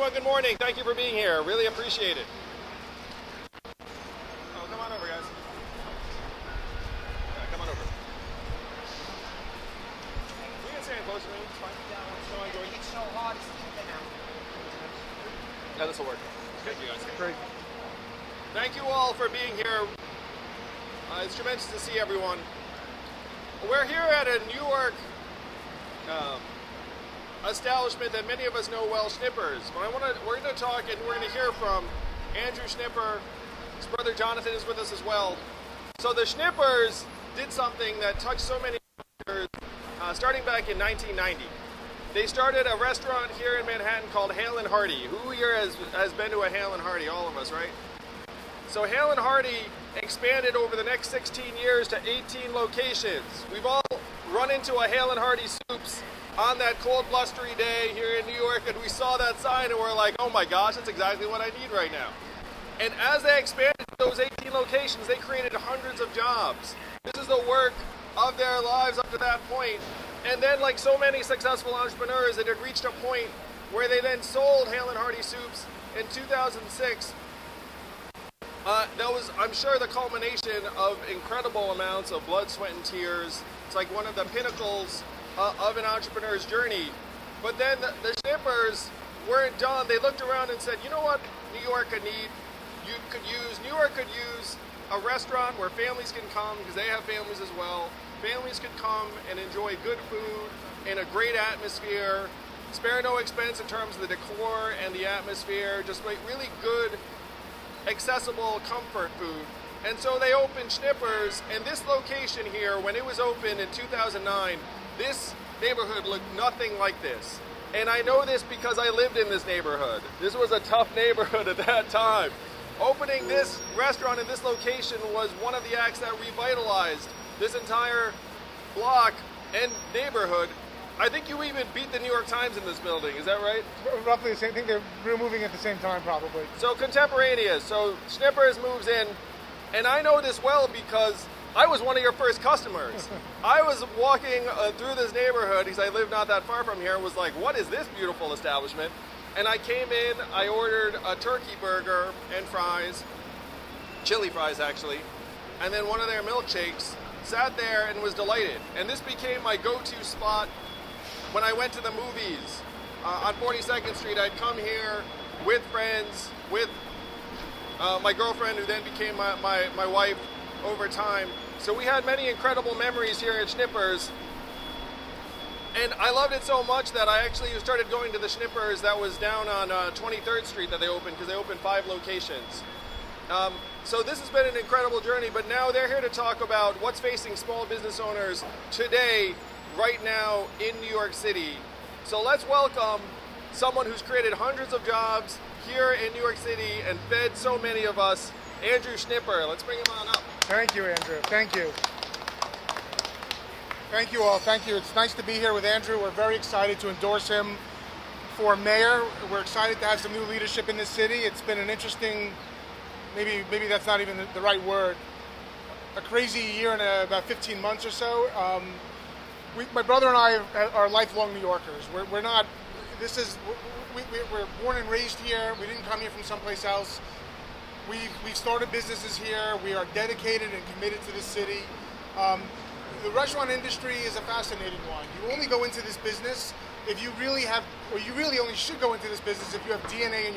everyone, good morning. Thank you for being here. Really appreciate it. Oh, come on over, guys. Yeah, come on over. We can stand close to me. It's fine. Come on, George. It's so hard to keep them out. Yeah, this will work. Thank you, guys. Great. Thank you all for being here. It's tremendous to see everyone. We're here at a New York establishment that many of us know well, Schippers. But we're going to talk and we're going to hear from Andrew Schnipper. His brother Jonathan is with us as well. So the Schnippers did something that touched so many cultures, starting back in 1990. They started a restaurant here in Manhattan called Hale and Hearty. Who here has been to a Hale and Hearty? All of us, right? So Hale and Hearty expanded over the next 16 years to 18 locations. We've all run into a Hale and Hearty Soups on that cold, blustery day here in New York, and we saw that sign and we're like, oh my gosh, that's exactly what I need right now. And as they expanded those 18 locations, they created hundreds of jobs. This is the work of their lives up to that point. And then, like so many successful entrepreneurs, it had reached a point where they then sold Hale and Hearty Soups in 2006. That was, I'm sure, the culmination of incredible amounts of blood, sweat, and tears. It's like one of the pinnacles of an entrepreneur's journey. But then the Schnippers weren't done. They looked around and said, you know what New York could need? New York could use a restaurant where families can come, because they have families as well. Families could come and enjoy good food in a great atmosphere, spare no expense in terms of the decor and the atmosphere, just like really good, accessible comfort food. And so they opened Schnippers, and this location here, when it was opened in 2009, this neighborhood looked nothing like this. And I know this because I lived in this neighborhood. This was a tough neighborhood at that time. Opening this restaurant in this location was one of the acts that revitalized this entire block and neighborhood. I think you even beat the New York Times in this building, is that right? Roughly the same thing. They're moving at the same time, probably. So contemporaneous. So Schnippers moves in, and I know this well because I was one of your first customers. I was walking through this neighborhood, because I live not that far from here, was like, what is this beautiful establishment? And I came in, I ordered a turkey burger and fries, chili fries actually, and then one of their milkshakes, sat there and was delighted. And this became my go-to spot when I went to the movies on 42nd Street. I'd come here with friends, with my girlfriend, who then became my wife over time. So we had many incredible memories here at Schnippers. And I loved it so much that I actually started going to the Schnippers that was down on 23rd Street that they opened, because they opened 5 locations. So this has been an incredible journey, but now they're here to talk about what's facing small business owners today, right now in New York City. So let's welcome someone who's created hundreds of jobs here in New York City and fed so many of us, Andrew Schnipper. Let's bring him on up. Thank you, Andrew. Thank you. Thank you all. Thank you. It's nice to be here with Andrew. We're very excited to endorse him for mayor. We're excited to have some new leadership in this city. It's been an interesting, maybe that's not even the right word, a crazy year and about 15 months or so. My brother and I are lifelong New Yorkers. We're born and raised here. We didn't come here from someplace else. We've started businesses here. We are dedicated and committed to this city. The restaurant industry is a fascinating one. You only go into this business if you really have, or you really only should go into this business if you have DNA in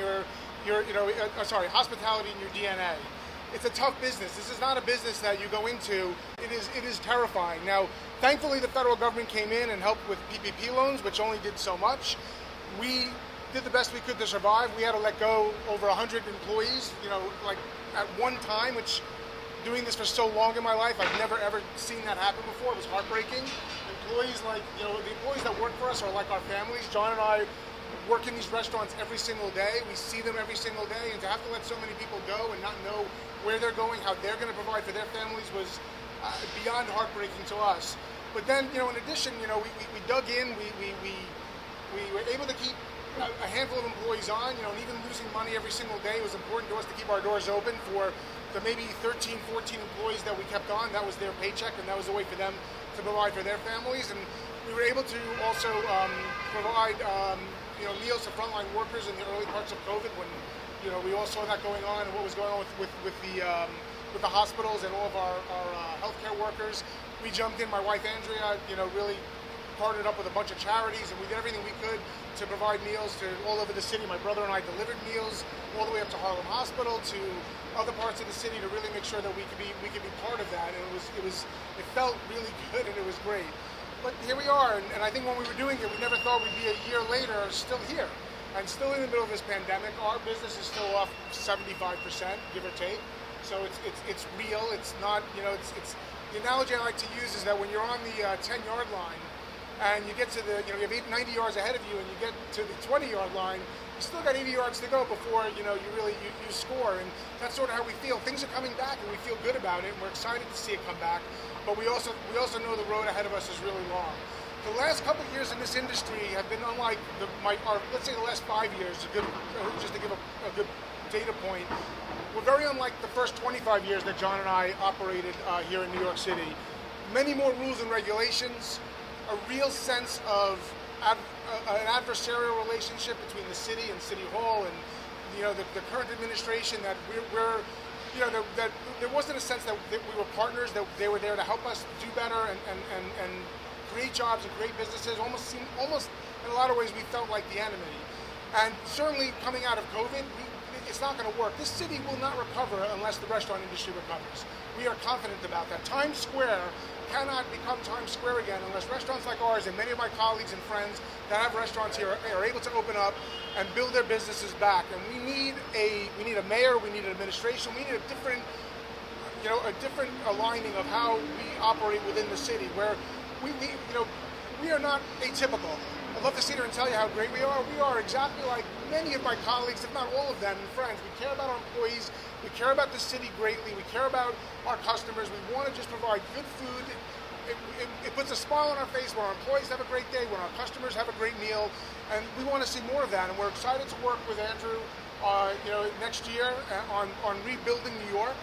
hospitality in your DNA. It's a tough business. This is not a business that you go into. It is terrifying. Now, thankfully, the federal government came in and helped with PPP loans, which only did so much. We did the best we could to survive. We had to let go over 100 employees, like at one time, which, doing this for so long in my life, I've never ever seen that happen before. It was heartbreaking. Employees the employees that work for us are like our families. John and I work in these restaurants every single day. We see them every single day, and to have to let so many people go and not know where they're going, how they're going to provide for their families was beyond heartbreaking to us. But then, in addition, we dug in. We were able to keep a handful of employees on, and even losing money every single day was important to us to keep our doors open for the maybe 13, 14 employees that we kept on. That was their paycheck, and that was a way for them to provide for their families. And we were able to also provide meals to frontline workers in the early parts of COVID when we all saw that going on and what was going on with the hospitals and all of our healthcare workers. We jumped in. My wife Andrea, really partnered up with a bunch of charities, and we did everything we could to provide meals to all over the city. My brother and I delivered meals all the way up to Harlem Hospital, to other parts of the city, to really make sure that we could be part of that. And it felt really good, and it was great. But here we are, and I think when we were doing it, we never thought we'd be a year later still here, and still in the middle of this pandemic. Our business is still off 75%, give or take. So it's real. It's not, it's the analogy I like to use is that when you're on the 10-yard line and you get to you have 90 yards ahead of you, and you get to the 20-yard line, you still got 80 yards to go before you score. And that's sort of how we feel. Things are coming back, and we feel good about it, and we're excited to see it come back. But we also know the road ahead of us is really long. The last couple of years in this industry have been unlike let's say the last 5 years. Just to give a good data point, we're very unlike the first 25 years that John and I operated here in New York City. Many more rules and regulations, a real sense of an adversarial relationship between the city and City Hall, and the current administration, that that there wasn't a sense that we were partners, that they were there to help us do better and create jobs and create businesses. Almost in a lot of ways we felt like the enemy. And certainly coming out of COVID, it's not going to work. This city will not recover unless the restaurant industry recovers. We are confident about that. Times Square cannot become Times Square again unless restaurants like ours, and many of my colleagues and friends that have restaurants here, are able to open up and build their businesses back. And we need a mayor, we need an administration, we need a different aligning of how we operate within the city, where we are not atypical. I'd love to sit here and tell you how great we are. We are exactly like many of my colleagues, if not all of them, and friends. We care about our employees. We care about the city greatly. We care about our customers. We want to just provide good food. It puts a smile on our face when our employees have a great day, when our customers have a great meal, and we want to see more of that. And we're excited to work with Andrew, next year on rebuilding New York,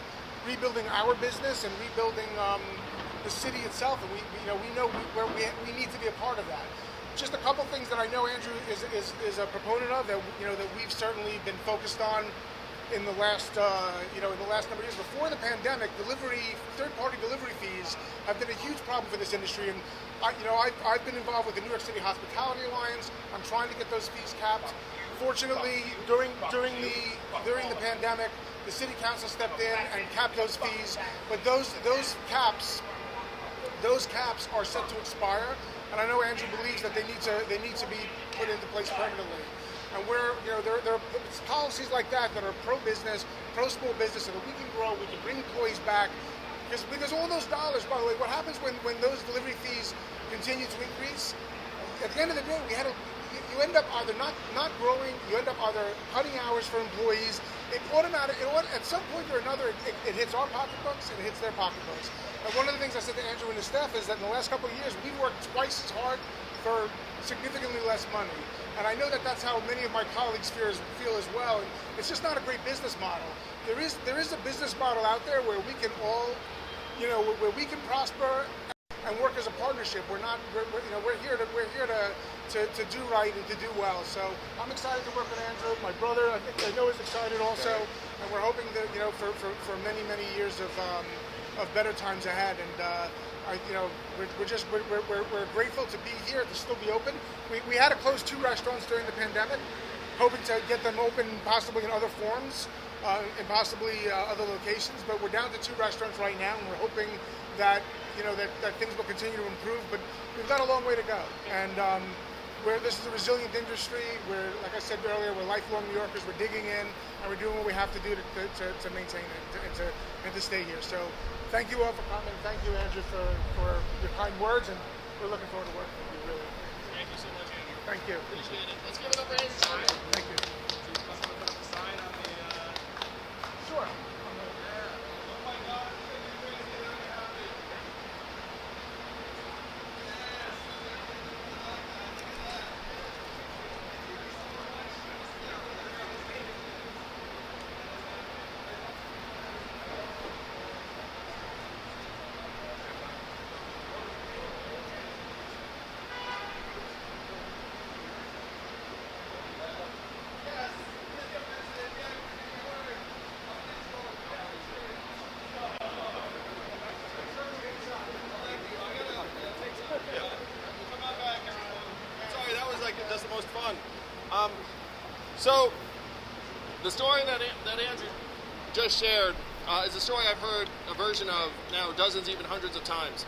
rebuilding our business, and rebuilding the city itself. And we know where we need to be a part of that. Just a couple things that I know Andrew is a proponent of, that that we've certainly been focused on in the last number of years. Before the pandemic, third-party delivery fees have been a huge problem for this industry. And I've been involved with the New York City Hospitality Alliance. I'm trying to get those fees capped. Fortunately, during the pandemic, the city council stepped in and capped those fees. But those caps are set to expire. And I know Andrew believes that they need to be put into place permanently. And there are policies like that are pro-business, pro-small business, so that we can grow, we can bring employees back. Because all those dollars, by the way, what happens when those delivery fees continue to increase? At the end of the day, you end up either not growing, you end up either cutting hours for employees. At some point or another, it hits our pocketbooks and it hits their pocketbooks. And one of the things I said to Andrew and his staff is that in the last couple of years, we've worked twice as hard for significantly less money. And I know that that's how many of my colleagues feel as well. And it's just not a great business model. There is a business model out there where we can all, where we can prosper and work as a partnership. We're here to do right and to do well. So I'm excited to work with Andrew. My brother, I know, is excited also, and we're hoping that for many years of better times ahead. And we're grateful to be here, to still be open. We had to close 2 restaurants during the pandemic, hoping to get them open possibly in other forms and possibly other locations. But we're down to 2 restaurants right now, and we're hoping that that things will continue to improve. But we've got a long way to go. And this is a resilient industry. Like I said earlier, we're lifelong New Yorkers. We're digging in, and we're doing what we have to do to maintain it and to stay here. So thank you all for coming. Thank you, Andrew, for your kind words, and we're looking forward to working with you, really. Thank you so much, Andrew. Thank you. Appreciate it. Let's give it up for Andrew. Thank you. Sign on the. Sure. Oh my God. So, the story that Andrew just shared is a story I've heard a version of now dozens, even hundreds of times.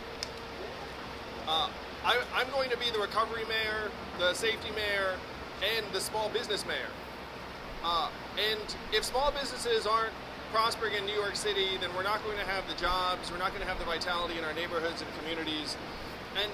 I'm going to be the recovery mayor, the safety mayor, and the small business mayor. And if small businesses aren't prospering in New York City, then we're not going to have the jobs, we're not going to have the vitality in our neighborhoods and communities. And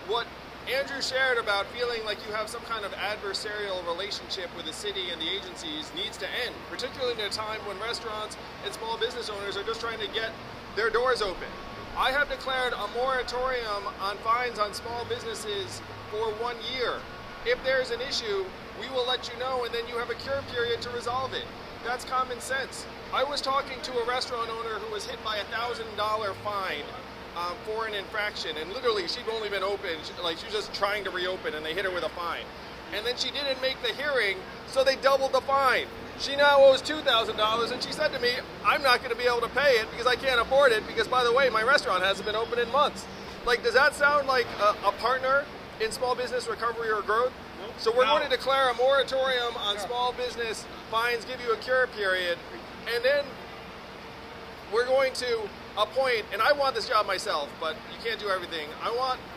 what Andrew shared about feeling like you have some kind of adversarial relationship with the city and the agencies needs to end, particularly in a time when restaurants and small business owners are just trying to get their doors open. I have declared a moratorium on fines on small businesses for 1 year. If there's an issue, we will let you know, and then you have a cure period to resolve it. That's common sense. I was talking to a restaurant owner who was hit by a $1,000 fine for an infraction, and literally she'd only been open, she was just trying to reopen, and they hit her with a fine. And then she didn't make the hearing, so they doubled the fine. She now owes $2,000, and she said to me, I'm not going to be able to pay it because I can't afford it because, by the way, my restaurant hasn't been open in months. Like, does that sound like a partner in small business recovery or growth? So we're going to declare a moratorium on small business fines, give you a cure period, and then we're going to appoint, and I want this job myself, but you can't do everything.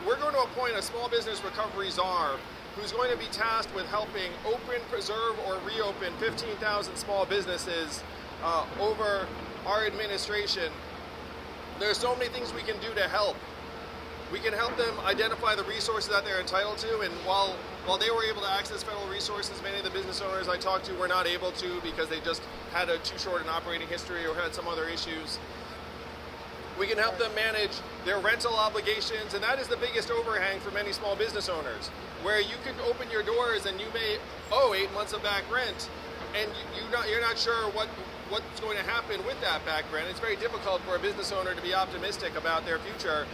We're going to appoint a small business recovery czar who's going to be tasked with helping open, preserve, or reopen 15,000 small businesses over our administration. There's so many things we can do to help. We can help them identify the resources that they're entitled to, and while they were able to access federal resources, many of the business owners I talked to were not able to because they just had too short an operating history or had some other issues. We can help them manage their rental obligations, and that is the biggest overhang for many small business owners, where you can open your doors and you may owe 8 months of back rent, and you're not sure what's going to happen with that back rent. It's very difficult for a business owner to be optimistic about their future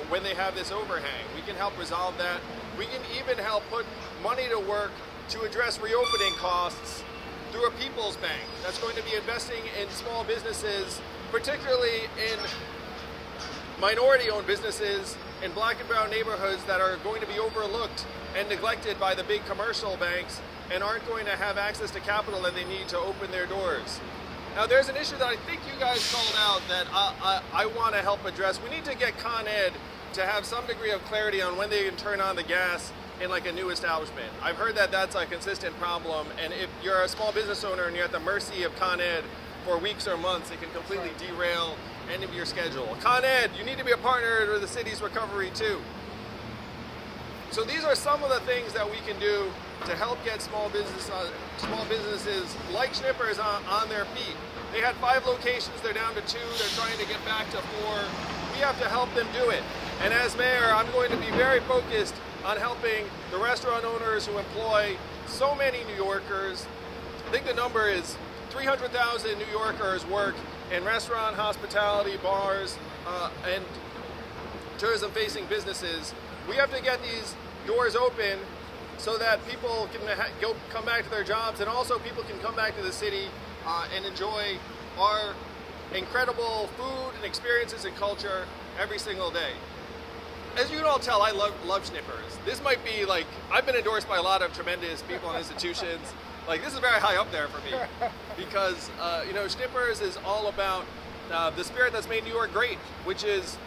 when they have this overhang. We can help resolve that. We can even help put money to work to address reopening costs through a people's bank that's going to be investing in small businesses, particularly in minority-owned businesses in black and brown neighborhoods that are going to be overlooked and neglected by the big commercial banks and aren't going to have access to capital that they need to open their doors. Now, there's an issue that I think you guys called out that I want to help address. We need to get Con Ed to have some degree of clarity on when they can turn on the gas in like a new establishment. I've heard that that's a consistent problem, and if you're a small business owner and you're at the mercy of Con Ed for weeks or months, it can completely derail any of your schedule. Con Ed, you need to be a partner with the city's recovery too. So these are some of the things that we can do to help get small businesses like Schippers on their feet. They had 5 locations, they're down to 2, they're trying to get back to 4. We have to help them do it. And as mayor, I'm going to be very focused on helping the restaurant owners who employ so many New Yorkers. I think the number is 300,000 New Yorkers work in restaurant, hospitality, bars, and tourism-facing businesses. We have to get these doors open so that people can come back to their jobs, and also people can come back to the city and enjoy our incredible food and experiences and culture every single day. As you can all tell, I love Schippers. This might be like, I've been endorsed by a lot of tremendous people and institutions. Like, this is very high up there for me because, Schippers is all about the spirit that's made New York great, which is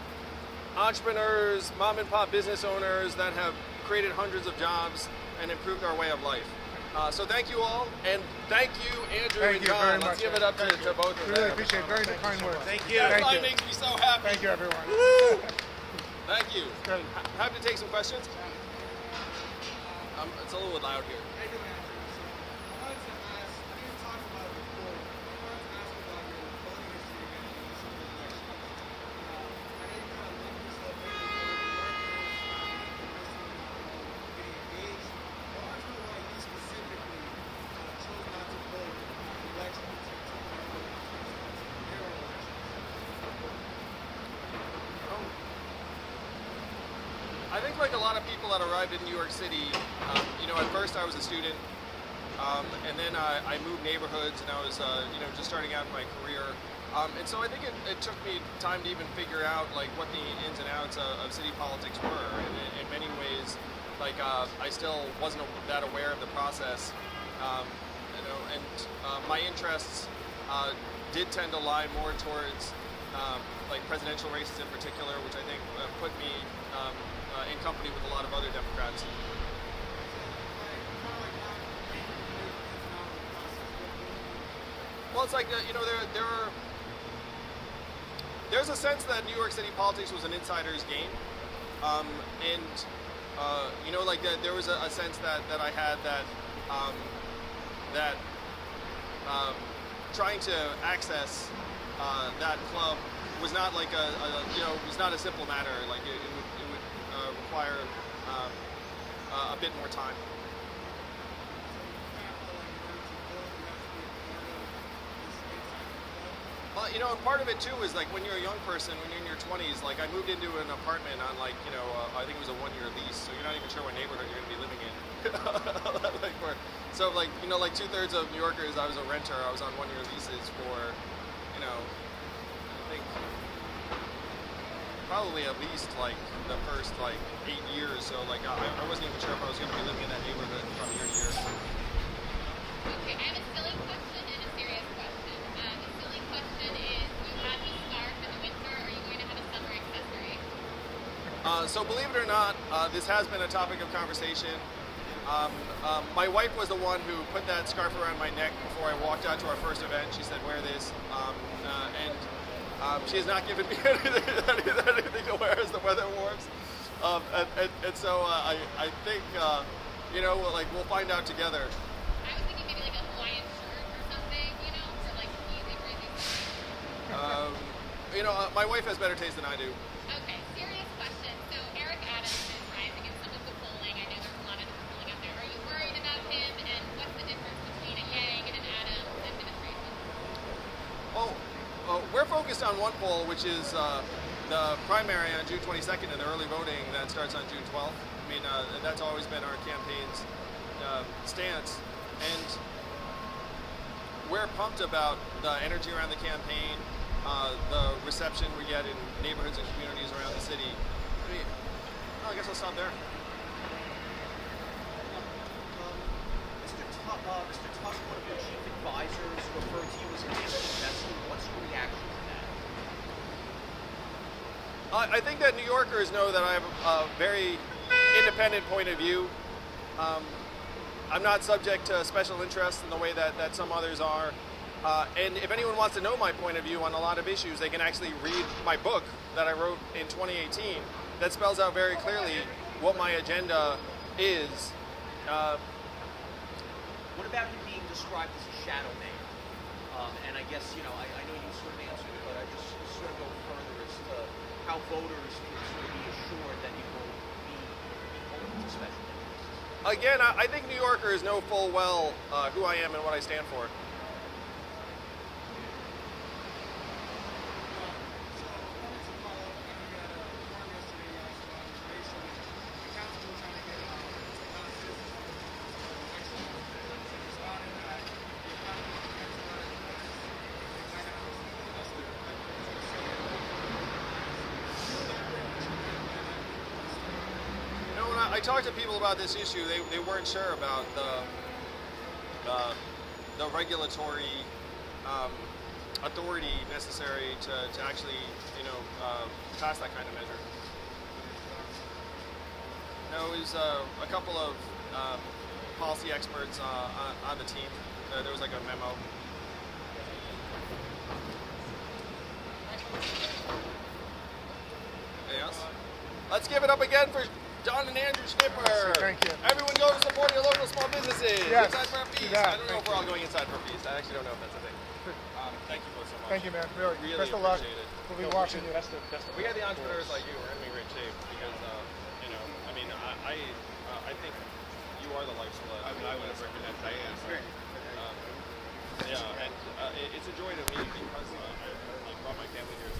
entrepreneurs, mom and pop business owners that have created hundreds of jobs and improved our way of life. So thank you all, and thank you, Andrew and John. Let's give it up to both of them. Really appreciate it. Very kind words. Thank you. That makes me so happy. Thank you, everyone. Woo! Thank you. Great. Happy to take some questions. It's a little loud here. I think like a lot of people that arrived in New York City, at first I was a student, and then I moved neighborhoods, and I was, just starting out in my career. And so I think it took me time to even figure out like what the ins and outs of city politics were. And in many ways, like I still wasn't that aware of the process. my interests did tend to lie more towards like presidential races in particular, which I think put me in company with a lot of other Democrats. Well, it's like there's a sense that New York City politics was an insider's game, and like there was a sense that I had that trying to access that club was not like was not a simple matter. Like it would require a bit more time. Well, and part of it too is like when you're a young person, when you're in your 20s, like I moved into an apartment on like, I think it was a 1-year lease, so you're not even sure what neighborhood you're going to be living in. So like, like 2/3 of New Yorkers, I was a renter, I was on 1-year leases for, I think probably at least like the first like 8 years. So like I wasn't even sure if I was going to be living in that neighborhood from year to year. Okay, I have a silly question and a serious question. The silly question is, do you have a scarf in the winter, or are you going to have a summer accessory? So believe it or not, this has been a topic of conversation. My wife was the one who put that scarf around my neck before I walked out to our first event. She said, wear this. And she has not given me anything to wear as the weather warms. And so I think, like we'll find out together. I was thinking maybe like a Hawaiian shirt or something, for like easy breezy. My wife has better taste than I do. Okay, serious question. So Eric Adams is rising in some of the polling. I know there's a lot of different polling out there. Are you worried about him, and what's the difference between a Yang and an Adams administration? We're focused on one poll, which is the primary on June 22nd and the early voting that starts on June 12th. I mean, that's always been our campaign's stance. And we're pumped about the energy around the campaign, the reception we get in neighborhoods and communities around the city. I guess I'll stop there. Mr. Tusk, one of your chief advisors, referred to you as an anti-investor. What's your reaction to that? I think that New Yorkers know that I have a very independent point of view. I'm not subject to special interests in the way that some others are. And if anyone wants to know my point of view on a lot of issues, they can actually read my book that I wrote in 2018 that spells out very clearly what my agenda is. What about him being described as a shadow man? And I guess, I know you sort of answered it, but I just sort of go further as to how voters can sort of be assured that you will be beholden to special interests. Again, I think New Yorkers know full well who I am and what I stand for. I talked to people about this issue. They weren't sure about the regulatory authority necessary to actually pass that kind of measure. No, it was a couple of policy experts on the team. There was like a memo. Anything else? Let's give it up again for John and Andrew Schnipper. Thank you. Everyone go to support your local small businesses. Yes, Inside for a piece. do that. I don't know if we're all going inside for a piece. I actually don't know if that's a thing. Thank you both so much. Thank you, man. Really. Really Best of luck. appreciate it. We'll be watching you. We had the entrepreneurs like you. We're in great shape because, I think you are the lifeblood. I would have recognized Diane. It's a joy to meet because I brought my family here.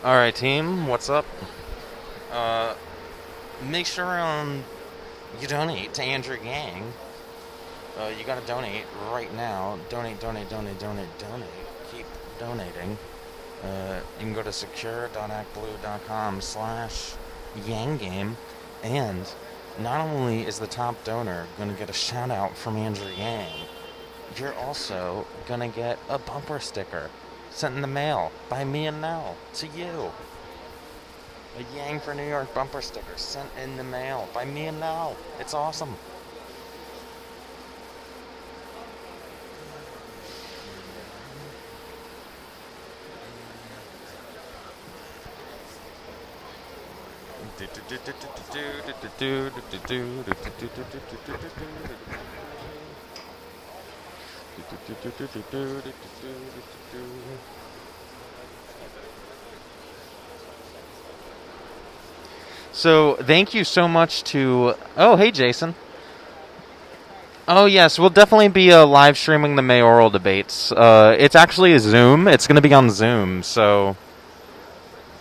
All right, team. What's up? Make sure you donate to Andrew Gang. You gotta donate right now. Donate. Keep donating. You can go to secure.actblue.com/yanggame, and not only is the top donor going to get a shout out from Andrew Yang, you're also going to get a bumper sticker sent in the mail by me and Nell to you. A Yang for New York bumper sticker sent in the mail by me and Nell. It's awesome. So, thank you so much to... Oh, hey, Jason. Oh, yes, we'll definitely be live streaming the mayoral debates. It's actually a Zoom. It's going to be on Zoom, so...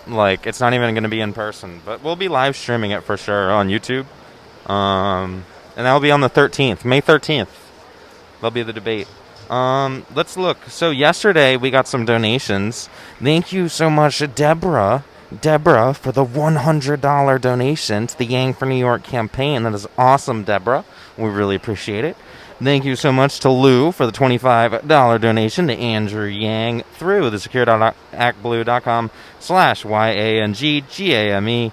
Like, it's not even going to be in person. But we'll be live streaming it for sure on YouTube. And that'll be on the 13th. May 13th. That'll be the debate. Let's look. So yesterday we got some donations. Thank you so much, Deborah, for the $100 donation to the Yang for New York campaign. That is awesome, Deborah. We really appreciate it. Thank you so much to Lou for the $25 donation to Andrew Yang through the secure.actblue.com/YANGGAME.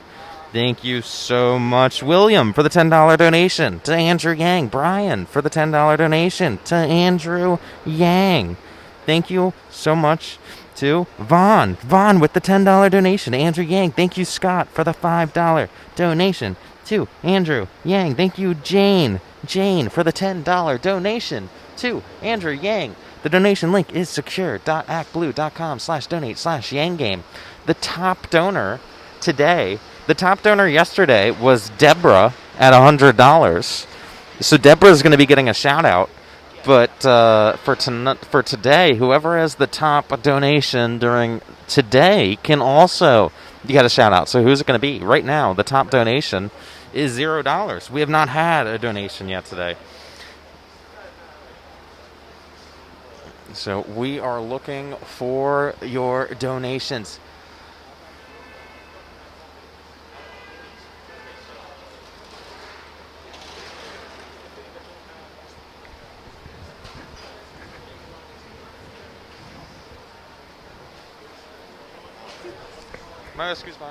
Thank you so much, William, for the $10 donation to Andrew Yang. Brian for the $10 donation to Andrew Yang. Thank you so much to Vaughn with the $10 donation to Andrew Yang. Thank you, Scott, for the $5 donation to Andrew Yang. Thank you, Jane, for the $10 donation to Andrew Yang. The donation link is secure.actblue.com/donate/yanggame. The top donor today... The top donor yesterday was Deborah at $100. So Deborah's going to be getting a shout out. But for today, whoever has the top donation during today can also get a shout out. So who's it going to be? Right now, the top donation is $0. We have not had a donation yet today. So we are looking for your donations. Ma excuse me.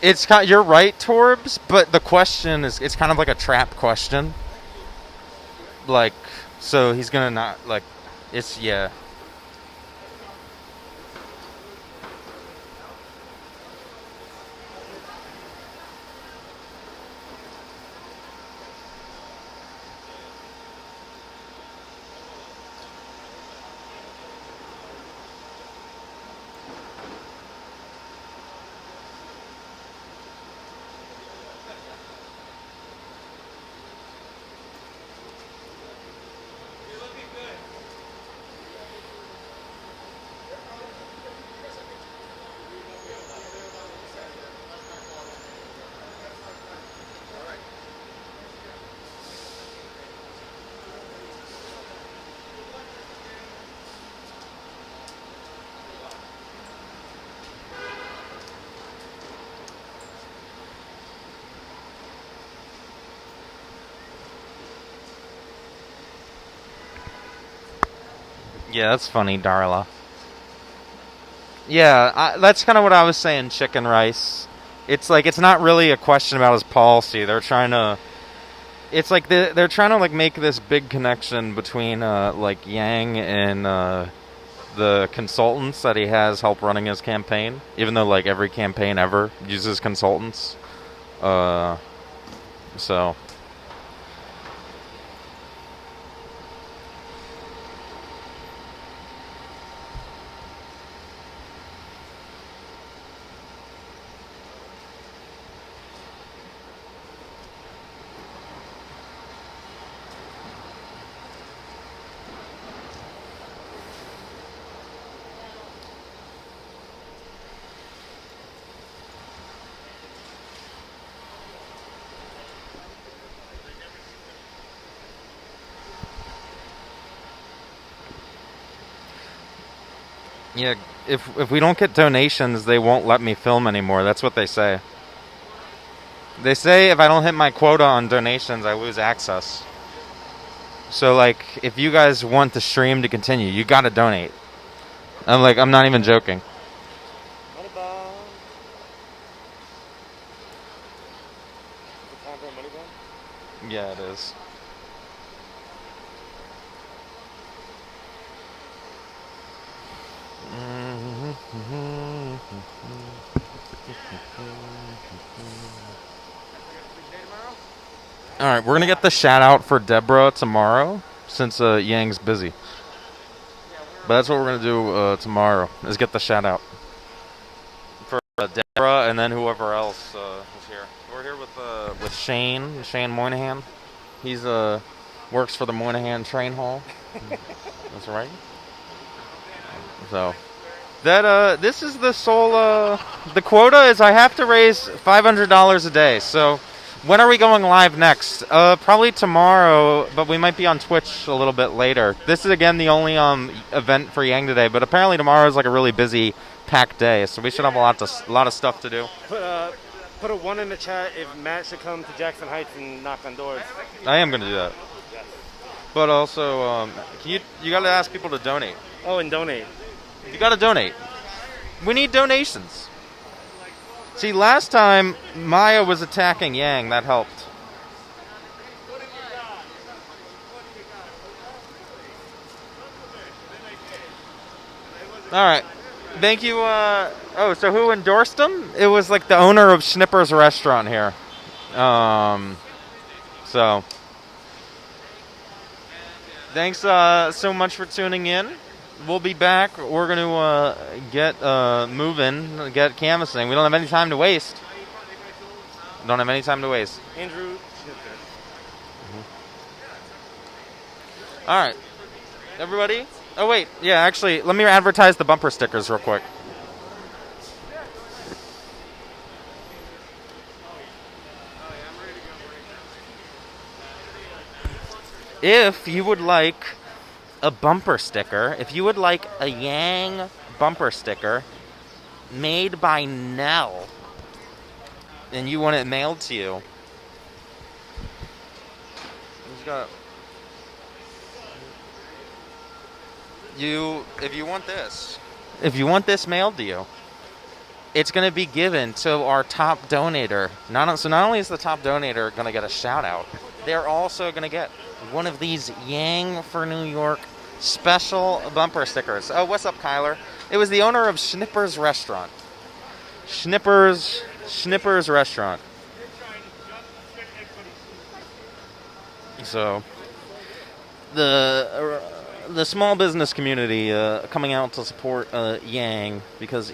It's kind. You're right, Torbs, but the question is, it's kind of like a trap question. Like, so he's gonna not like. It's yeah. Yeah, that's funny, Darla. Yeah, that's kind of what I was saying, chicken rice. It's like, it's not really a question about his policy. They're trying to... It's like they're trying to like make this big connection between like Yang and the consultants that he has help running his campaign. Even though like every campaign ever uses consultants. So Yeah, if we don't get donations, they won't let me film anymore. That's what they say. They say if I don't hit my quota on donations, I lose access. So, like, if you guys want the stream to continue, you gotta donate. I'm not even joking. What about the time for a money gun? Yeah, it is. All right, we're gonna get the shout out for Deborah tomorrow, since Yang's busy. But that's what we're gonna do tomorrow, is get the shout out for Deborah, and then whoever else is here. We're here with Shane Moynihan. He's works for the Moynihan Train Hall. That's right. So that this is the sole the quota is I have to raise $500 a day. So when are we going live next? Probably tomorrow, but we might be on Twitch a little bit later. This is again the only event for Yang today, but apparently tomorrow is like a really busy, packed day, so we should have a lot of stuff to do. Put a 1 in the chat if Matt should come to Jackson Heights and knock on doors. I am going to do that. But also, you got to ask people to donate. Oh, and donate. You got to donate. We need donations. See, last time Maya was attacking Yang, that helped. All right. Thank you. So who endorsed him? It was like the owner of Schippers Restaurant here. So thanks so much for tuning in. We'll be back. We're going to get moving, get canvassing. We don't have any time to waste. Andrew. All right. Everybody? Oh, wait. Yeah, actually, let me advertise the bumper stickers real quick. If you would like a bumper sticker, if you would like a Yang bumper sticker made by Nell, and you want it mailed to you, if you want this mailed to you, it's going to be given to our top donator. So not only is the top donator going to get a shout out, they're also going to get one of these Yang for New York special bumper stickers. Oh, what's up, Kyler? It was the owner of Schippers Restaurant. Schippers Restaurant. So the small business community coming out to support Yang, because